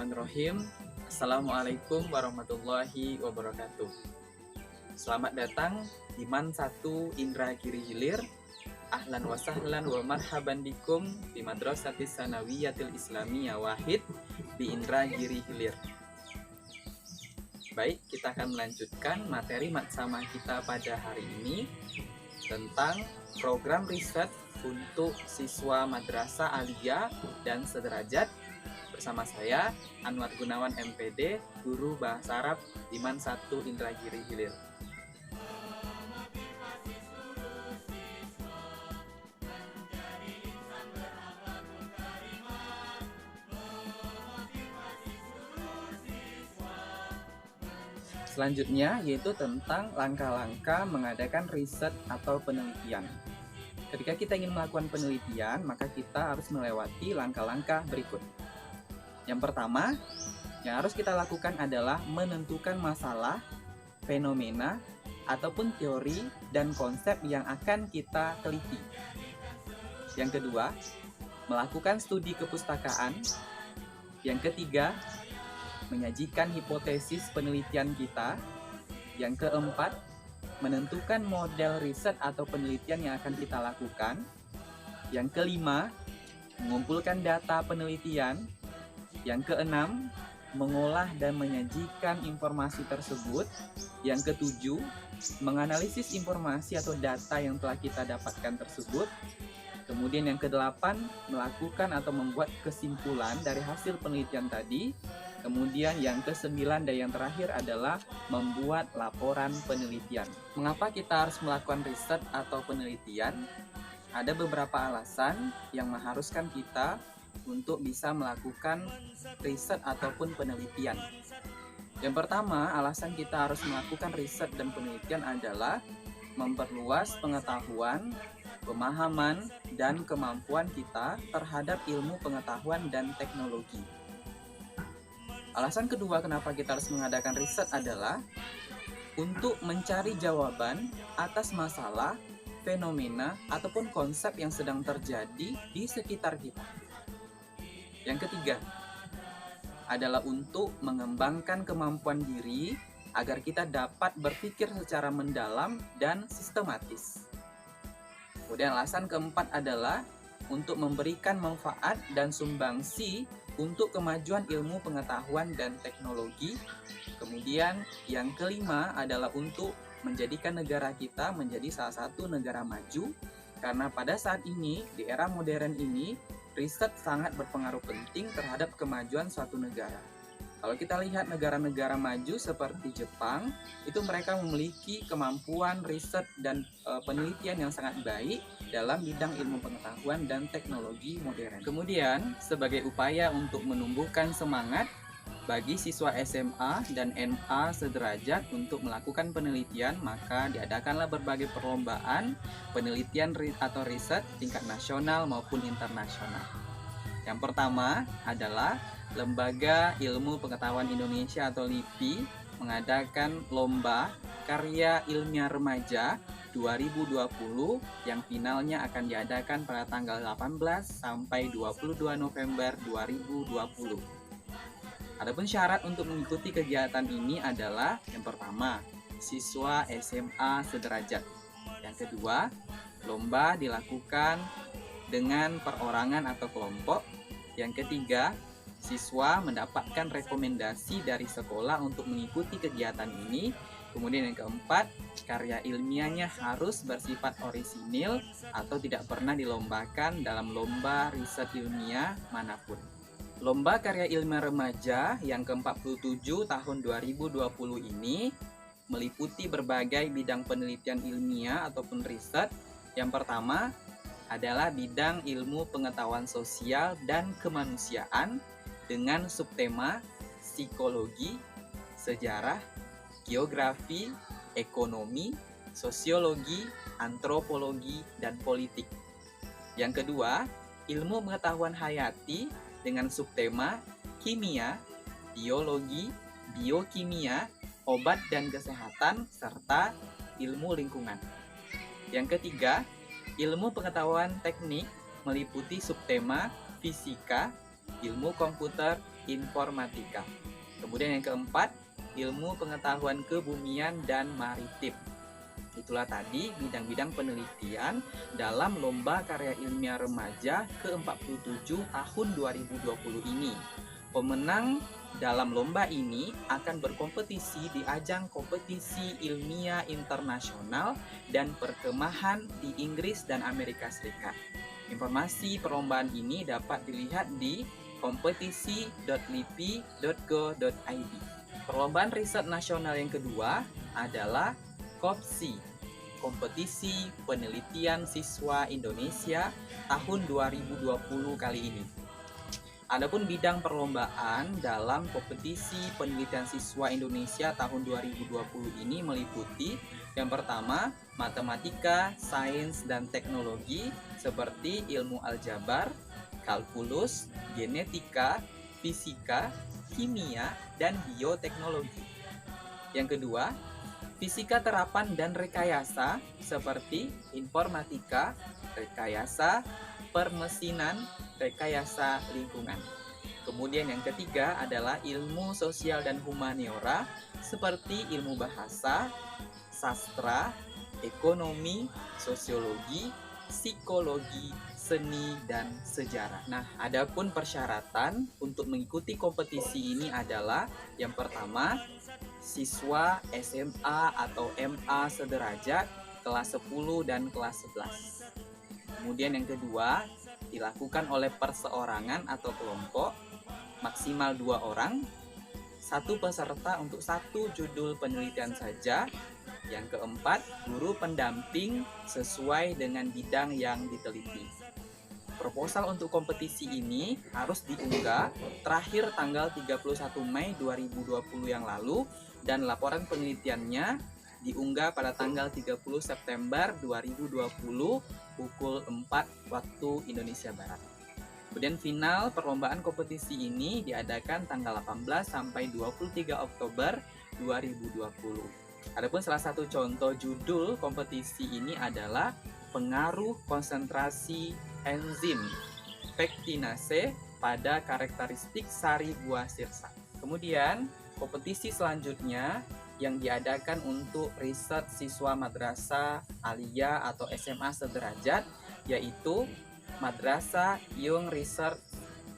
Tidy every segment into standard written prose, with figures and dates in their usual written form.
Bismillahirrahmanirrahim. Assalamualaikum warahmatullahi wabarakatuh. Selamat datang di MAN 1 Indragiri Hilir. Ahlan wa sahlan wa marhaban bikum di Madrasatis Sanawiyatil Islamiyah Wahid di Indragiri Hilir. Baik, kita akan melanjutkan materi matsama kita pada hari ini tentang program riset untuk siswa Madrasah Aliyah dan Sederajat bersama saya Anwar Gunawan MPD, Guru Bahasa Arab di MAN 1 Indragiri Hilir. Selanjutnya yaitu tentang langkah-langkah mengadakan riset atau penelitian. Ketika kita ingin melakukan penelitian, maka kita harus melewati langkah-langkah berikut. Yang pertama, yang harus kita lakukan adalah menentukan masalah, fenomena, ataupun teori dan konsep yang akan kita teliti. Yang kedua, melakukan studi kepustakaan. Yang ketiga, menyajikan hipotesis penelitian kita. Yang keempat, menentukan model riset atau penelitian yang akan kita lakukan. Yang kelima, mengumpulkan data penelitian. Yang keenam, mengolah dan menyajikan informasi tersebut. Yang ketujuh, menganalisis informasi atau data yang telah kita dapatkan tersebut. Kemudian yang kedelapan, melakukan atau membuat kesimpulan dari hasil penelitian tadi. Kemudian yang kesembilan dan yang terakhir adalah membuat laporan penelitian. Mengapa kita harus melakukan riset atau penelitian? Ada beberapa alasan yang mengharuskan kita untuk bisa melakukan riset ataupun penelitian. Yang pertama, alasan kita harus melakukan riset dan penelitian adalah memperluas pengetahuan, pemahaman, dan kemampuan kita terhadap ilmu pengetahuan dan teknologi. Alasan kedua kenapa kita harus mengadakan riset adalah untuk mencari jawaban atas masalah, fenomena, ataupun konsep yang sedang terjadi di sekitar kita. Yang ketiga adalah untuk mengembangkan kemampuan diri agar kita dapat berpikir secara mendalam dan sistematis. Kemudian alasan keempat adalah untuk memberikan manfaat dan sumbangsi untuk kemajuan ilmu pengetahuan dan teknologi. Kemudian yang kelima adalah untuk menjadikan negara kita menjadi salah satu negara maju, karena pada saat ini, di era modern ini, riset sangat berpengaruh penting terhadap kemajuan suatu negara. Kalau kita lihat negara-negara maju seperti Jepang, itu mereka memiliki kemampuan riset dan penelitian yang sangat baik dalam bidang ilmu pengetahuan dan teknologi modern. Kemudian, sebagai upaya untuk menumbuhkan semangat bagi siswa SMA dan MA sederajat untuk melakukan penelitian, maka diadakanlah berbagai perlombaan penelitian atau riset tingkat nasional maupun internasional. Yang pertama adalah Lembaga Ilmu Pengetahuan Indonesia atau LIPI mengadakan lomba karya ilmiah remaja 2020 yang finalnya akan diadakan pada tanggal 18 sampai 22 November 2020. Adapun syarat untuk mengikuti kegiatan ini adalah yang pertama, siswa SMA sederajat. Yang kedua, lomba dilakukan dengan perorangan atau kelompok. Yang ketiga, siswa mendapatkan rekomendasi dari sekolah untuk mengikuti kegiatan ini. Kemudian yang keempat, karya ilmiahnya harus bersifat orisinil atau tidak pernah dilombakan dalam lomba riset ilmiah manapun. Lomba karya ilmiah remaja yang ke-47 tahun 2020 ini meliputi berbagai bidang penelitian ilmiah ataupun riset. Yang pertama adalah bidang ilmu pengetahuan sosial dan kemanusiaan dengan subtema psikologi, sejarah, geografi, ekonomi, sosiologi, antropologi, dan politik. Yang kedua, ilmu pengetahuan hayati dengan subtema kimia, biologi, biokimia, obat dan kesehatan, serta ilmu lingkungan. Yang ketiga, ilmu pengetahuan teknik meliputi subtema fisika, ilmu komputer, informatika. Kemudian yang keempat, ilmu pengetahuan kebumian dan maritim. Itulah tadi bidang-bidang penelitian dalam Lomba Karya Ilmiah Remaja ke-47 tahun 2020 ini. Pemenang dalam lomba ini akan berkompetisi di ajang kompetisi ilmiah internasional dan perkemahan di Inggris dan Amerika Serikat. Informasi perlombaan ini dapat dilihat di kompetisi.lipi.go.id. Perlombaan riset nasional yang kedua adalah KOPSI, Kompetisi Penelitian Siswa Indonesia tahun 2020 kali ini. Adapun bidang perlombaan dalam kompetisi penelitian siswa Indonesia tahun 2020 ini meliputi yang pertama, matematika, sains, dan teknologi seperti ilmu aljabar, kalkulus, genetika, fisika, kimia, dan bioteknologi. Yang kedua, fisika terapan dan rekayasa seperti informatika, rekayasa permesinan, rekayasa lingkungan. Kemudian yang ketiga adalah ilmu sosial dan humaniora seperti ilmu bahasa, sastra, ekonomi, sosiologi, psikologi, seni, dan sejarah. Nah, adapun persyaratan untuk mengikuti kompetisi ini adalah yang pertama, siswa SMA atau MA sederajat kelas 10 dan kelas 11. Kemudian yang kedua, dilakukan oleh perseorangan atau kelompok, maksimal 2 orang, satu peserta untuk satu judul penelitian saja. Yang keempat, guru pendamping sesuai dengan bidang yang diteliti. Proposal untuk kompetisi ini harus diunggah terakhir tanggal 31 Mei 2020 yang lalu dan laporan penelitiannya diunggah pada tanggal 30 September 2020 pukul 4 waktu Indonesia Barat. Kemudian final perlombaan kompetisi ini diadakan tanggal 18 sampai 23 Oktober 2020. Adapun salah satu contoh judul kompetisi ini adalah pengaruh konsentrasi enzim pektinase pada karakteristik sari buah sirsak. Kemudian kompetisi selanjutnya yang diadakan untuk riset siswa madrasah aliyah atau SMA sederajat yaitu Madrasah Young Research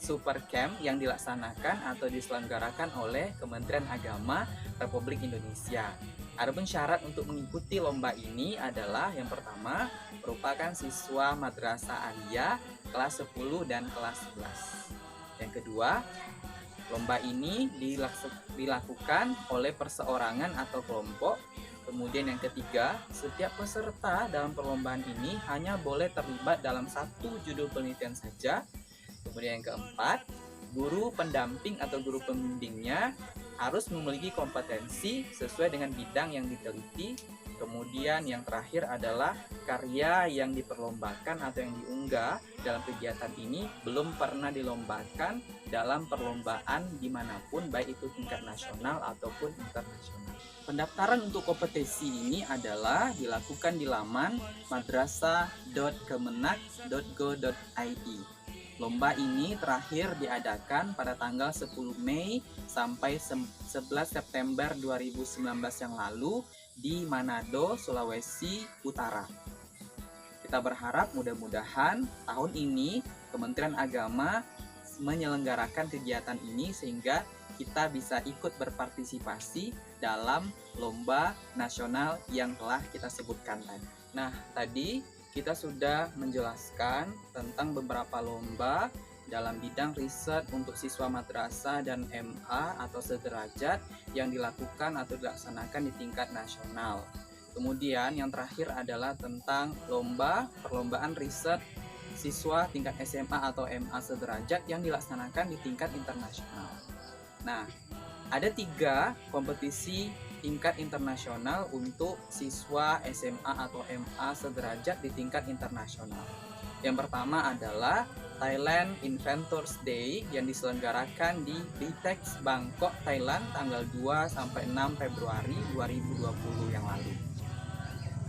Supercamp yang dilaksanakan atau diselenggarakan oleh Kementerian Agama Republik Indonesia. Adapun syarat untuk mengikuti lomba ini adalah yang pertama merupakan siswa madrasah aliyah kelas 10 dan kelas 11. Yang kedua, lomba ini dilakukan oleh perseorangan atau kelompok. Kemudian yang ketiga, setiap peserta dalam perlombaan ini hanya boleh terlibat dalam satu judul penelitian saja. Kemudian yang keempat, guru pendamping atau guru pembimbingnya harus memiliki kompetensi sesuai dengan bidang yang diteliti. Kemudian yang terakhir adalah karya yang diperlombakan atau yang diunggah dalam kegiatan ini belum pernah dilombakan dalam perlombaan dimanapun, baik itu tingkat nasional ataupun internasional. Pendaftaran untuk kompetisi ini adalah dilakukan di laman madrasah.kemenak.go.id. Lomba ini terakhir diadakan pada tanggal 10 Mei sampai 11 September 2019 yang lalu di Manado, Sulawesi Utara. Kita berharap mudah-mudahan tahun ini Kementerian Agama menyelenggarakan kegiatan ini sehingga kita bisa ikut berpartisipasi dalam lomba nasional yang telah kita sebutkan tadi. Nah, tadi kita sudah menjelaskan tentang beberapa lomba dalam bidang riset untuk siswa madrasah dan MA atau sederajat yang dilakukan atau dilaksanakan di tingkat nasional. Kemudian yang terakhir adalah tentang perlombaan riset siswa tingkat SMA atau MA sederajat yang dilaksanakan di tingkat internasional. Nah, ada 3 kompetisi tingkat internasional untuk siswa SMA atau MA sederajat di tingkat internasional. Yang pertama adalah Thailand Inventors Day yang diselenggarakan di BITEX Bangkok, Thailand tanggal 2 sampai 6 Februari 2020 yang lalu.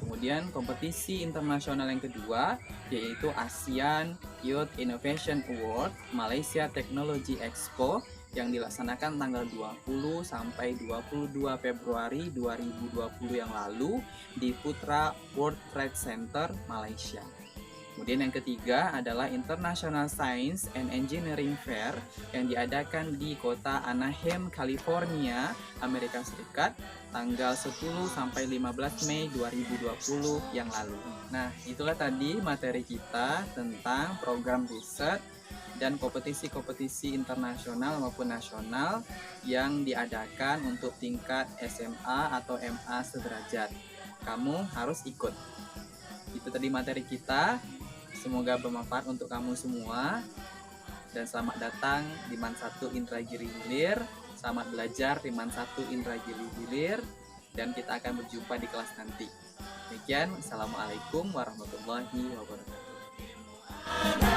Kemudian kompetisi internasional yang kedua yaitu ASEAN Youth Innovation Award Malaysia Technology Expo yang dilaksanakan tanggal 20 sampai 22 Februari 2020 yang lalu di Putra World Trade Center, Malaysia. Kemudian yang ketiga adalah International Science and Engineering Fair yang diadakan di kota Anaheim, California, Amerika Serikat, tanggal 10 sampai 15 Mei 2020 yang lalu. Nah, itulah tadi materi kita tentang program riset dan kompetisi-kompetisi internasional maupun nasional yang diadakan untuk tingkat SMA atau MA sederajat. Kamu harus ikut. Itu tadi materi kita. Semoga bermanfaat untuk kamu semua. Dan selamat datang di MAN 1 Indragiri Hilir. Selamat belajar di MAN 1 Indragiri Hilir. Dan kita akan berjumpa di kelas nanti. Demikian, Assalamualaikum warahmatullahi wabarakatuh.